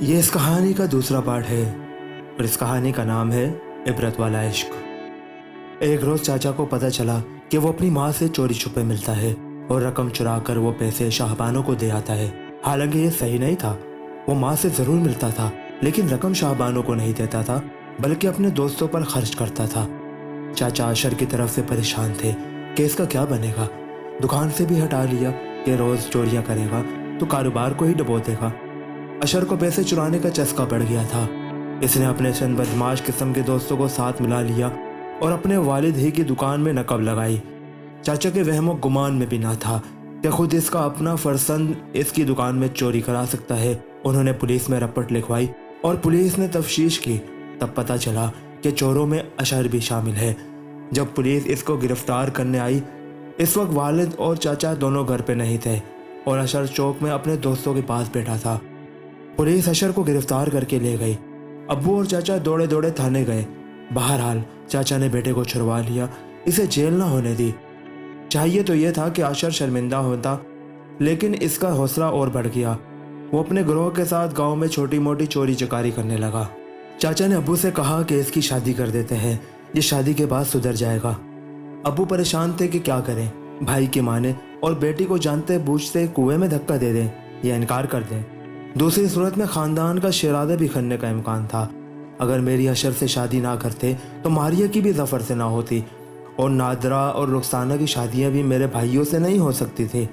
یہ اس کہانی کا دوسرا پارٹ ہے اور اس کہانی کا نام ہے عبرت والا عشق۔ ایک روز چاچا کو پتہ چلا کہ وہ اپنی ماں سے چوری چھپے ملتا ہے اور رقم چرا کر وہ پیسے شاہبانوں کو دے آتا ہے۔ حالانکہ یہ صحیح نہیں تھا، وہ ماں سے ضرور ملتا تھا لیکن رقم شاہبانوں کو نہیں دیتا تھا بلکہ اپنے دوستوں پر خرچ کرتا تھا۔ چاچا اشر کی طرف سے پریشان تھے کہ اس کا کیا بنے گا۔ دکان سے بھی ہٹا لیا کہ روز چوریاں کرے گا تو کاروبار کو ہی ڈبو دے گا۔ اشر کو پیسے چرانے کا چسکا پڑ گیا تھا۔ اس نے اپنے چند بدماش قسم کے دوستوں کو ساتھ ملا لیا اور اپنے والد ہی کی دکان میں نقب لگائی۔ چاچا کے وہم و گمان میں بھی نہ تھا کہ خود اس کا اپنا فرزند اس کی دکان میں چوری کرا سکتا ہے۔ انہوں نے پولیس میں رپورٹ لکھوائی اور پولیس نے تفتیش کی۔ تب پتہ چلا کہ چوروں میں اشر بھی شامل ہے۔ جب پولیس اس کو گرفتار کرنے آئی، اس وقت والد اور چاچا دونوں گھر پہ نہیں تھے اور اشر چوک میں اپنے دوستوں کے پاس بیٹھا تھا۔ پولیس اشر کو گرفتار کر کے لے گئی۔ ابو اور چاچا دوڑے دوڑے تھانے گئے۔ بہرحال چاچا نے بیٹے کو چھڑوا لیا، اسے جیل نہ ہونے دی۔ چاہیے تو یہ تھا کہ اشر شرمندہ ہوتا، لیکن اس کا حوصلہ اور بڑھ گیا۔ وہ اپنے گروہ کے ساتھ گاؤں میں چھوٹی موٹی چوری چکاری کرنے لگا۔ چاچا نے ابو سے کہا کہ اس کی شادی کر دیتے ہیں، یہ شادی کے بعد سدھر جائے گا۔ ابو پریشان تھے کہ کیا کریں، بھائی کی مانے اور بیٹی کو جانتے بوجھتے کنویں میں دھکا دے دیں یا انکار کر دیں۔ دوسری صورت میں خاندان کا شیرازہ بکھرنے کا امکان تھا۔ اگر میری اشر سے شادی نہ کرتے تو ماریہ کی بھی ظفر سے نہ ہوتی اور نادرہ اور رخسانہ کی شادیاں بھی میرے بھائیوں سے نہیں ہو سکتی تھی۔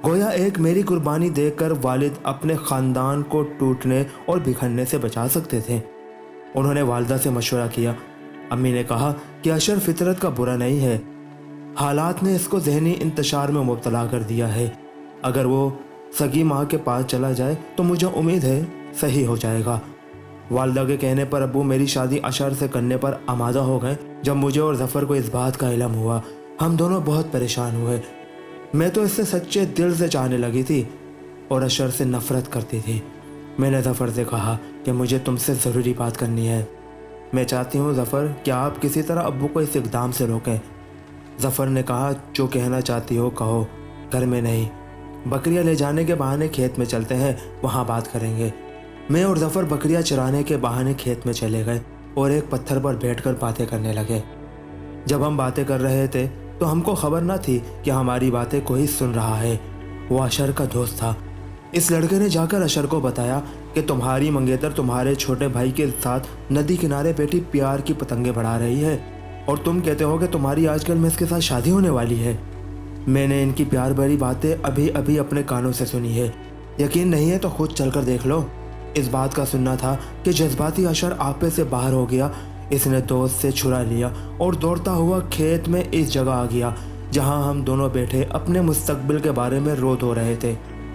گویا ایک میری قربانی دے کر والد اپنے خاندان کو ٹوٹنے اور بکھرنے سے بچا سکتے تھے۔ انہوں نے والدہ سے مشورہ کیا۔ امی نے کہا کہ اشر فطرت کا برا نہیں ہے، حالات نے اس کو ذہنی انتشار میں مبتلا کر دیا ہے۔ اگر وہ سگی ماں کے پاس چلا جائے تو مجھے امید ہے صحیح ہو جائے گا۔ والدہ کے کہنے پر ابو میری شادی اشر سے کرنے پر آمادہ ہو گئے۔ جب مجھے اور ظفر کو اس بات کا علم ہوا، ہم دونوں بہت پریشان ہوئے۔ میں تو اس سے سچے دل سے چاہنے لگی تھی اور اشر سے نفرت کرتی تھی۔ میں نے ظفر سے کہا کہ مجھے تم سے ضروری بات کرنی ہے۔ میں چاہتی ہوں ظفر کہ آپ کسی طرح ابو کو اس اقدام سے روکیں۔ ظفر نے کہا جو کہنا چاہتی ہو کہو، گھر میں نہیں، بکریاں لے جانے کے بہانے کھیت میں چلتے ہیں، وہاں بات کریں گے۔ میں اور ظفر بکریاں چرانے کے بہانے کھیت میں چلے گئے اور ایک پتھر پر بیٹھ کر باتیں کرنے لگے۔ جب ہم باتیں کر رہے تھے تو ہم کو خبر نہ تھی کہ ہماری باتیں کوئی سن رہا ہے۔ وہ اشر کا دوست تھا۔ اس لڑکے نے جا کر اشر کو بتایا کہ تمہاری منگیتر تمہارے چھوٹے بھائی کے ساتھ ندی کنارے بیٹھی پیار کی پتنگیں بڑھا رہی ہے اور تم کہتے ہو کہ تمہاری آج کل میں اس کے ساتھ شادی ہونے والی ہے۔ میں نے ان کی پیار بھری باتیں ابھی ابھی اپنے کانوں سے سنی ہے۔ یقین نہیں ہے تو خود چل کر دیکھ لو۔ اس بات کا سننا تھا کہ جذباتی اشر آپے سے باہر ہو گیا۔ اس نے دوست سے چھڑا لیا اور دوڑتا ہوا کھیت میں اس جگہ آ گیا جہاں ہم دونوں بیٹھے اپنے مستقبل کے بارے میں رو دھو رہے تھے۔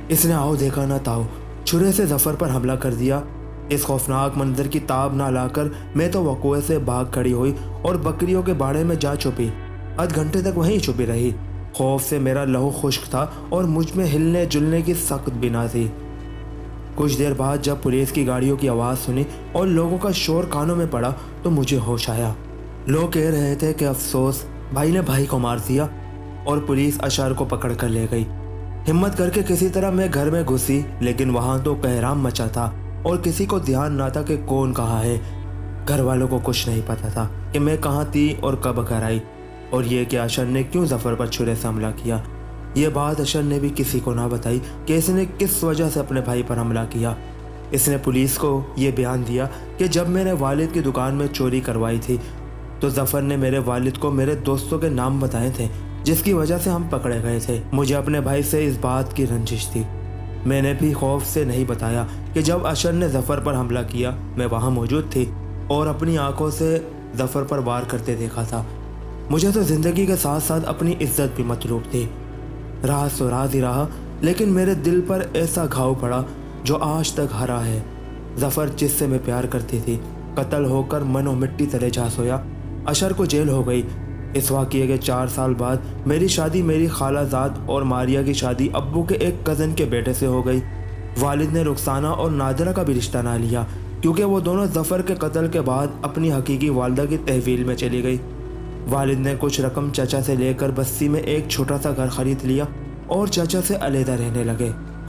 اس نے آؤ دیکھا نہ تاؤ چھرے سے ظفر پر حملہ کر دیا۔ اس خوفناک منظر کی تاب نہ لا کر میں تو وقوع سے بھاگ کھڑی ہوئی اور بکریوں کے باڑے میں جا چھپی۔ آدھ گھنٹے تک وہیں چھپی رہی۔ خوف سے میرا لہو خشک تھا اور مجھ میں ہلنے جلنے کی سخت بنا تھی۔ کچھ دیر بعد جب پولیس کی گاڑیوں کی آواز سنی اور لوگوں کا شور کانوں میں پڑا تو مجھے ہوش آیا۔ لوگ کہہ رہے تھے کہ افسوس بھائی نے بھائی کو مار دیا اور پولیس اشر کو پکڑ کر لے گئی۔ ہمت کر کے کسی طرح میں گھر میں گھسی، لیکن وہاں تو قہرام مچا تھا اور کسی کو دھیان نہ تھا کہ کون کہاں ہے۔ گھر والوں کو کچھ نہیں پتا تھا کہ میں کہاں تھی اور کب گھر آئی، اور یہ کہ اشر نے کیوں ظفر پر چھرے سے حملہ کیا۔ یہ بات اشر نے بھی کسی کو نہ بتائی کہ اس نے کس وجہ سے اپنے بھائی پر حملہ کیا۔ اس نے پولیس کو یہ بیان دیا کہ جب میں نے والد کی دکان میں چوری کروائی تھی تو ظفر نے میرے والد کو میرے دوستوں کے نام بتائے تھے جس کی وجہ سے ہم پکڑے گئے تھے۔ مجھے اپنے بھائی سے اس بات کی رنجش تھی۔ میں نے بھی خوف سے نہیں بتایا کہ جب اشر نے ظفر پر حملہ کیا میں وہاں موجود تھی اور اپنی آنکھوں سے ظفر پر وار کرتے دیکھا تھا۔ مجھے تو زندگی کے ساتھ ساتھ اپنی عزت بھی مطلوب تھی۔ راز تو راز ہی رہا، لیکن میرے دل پر ایسا گھاؤ پڑا جو آج تک ہرا ہے۔ ظفر جس سے میں پیار کرتی تھی قتل ہو کر من و مٹی تلے جا سویا۔ اشر کو جیل ہو گئی۔ اس واقعے کے 4 سال بعد میری شادی میری خالہ زاد اور ماریہ کی شادی ابو کے ایک کزن کے بیٹے سے ہو گئی۔ والد نے رخسانہ اور نادرہ کا بھی رشتہ نہ لیا کیونکہ وہ دونوں ظفر کے قتل کے بعد اپنی حقیقی والدہ کی تحویل میں چلی گئی۔ والد نے کچھ رقم چچا سے لے کر بستی میں ایک چھوٹا سا گھر خرید لیا اور چچا سے علیحدہ رہنے لگے۔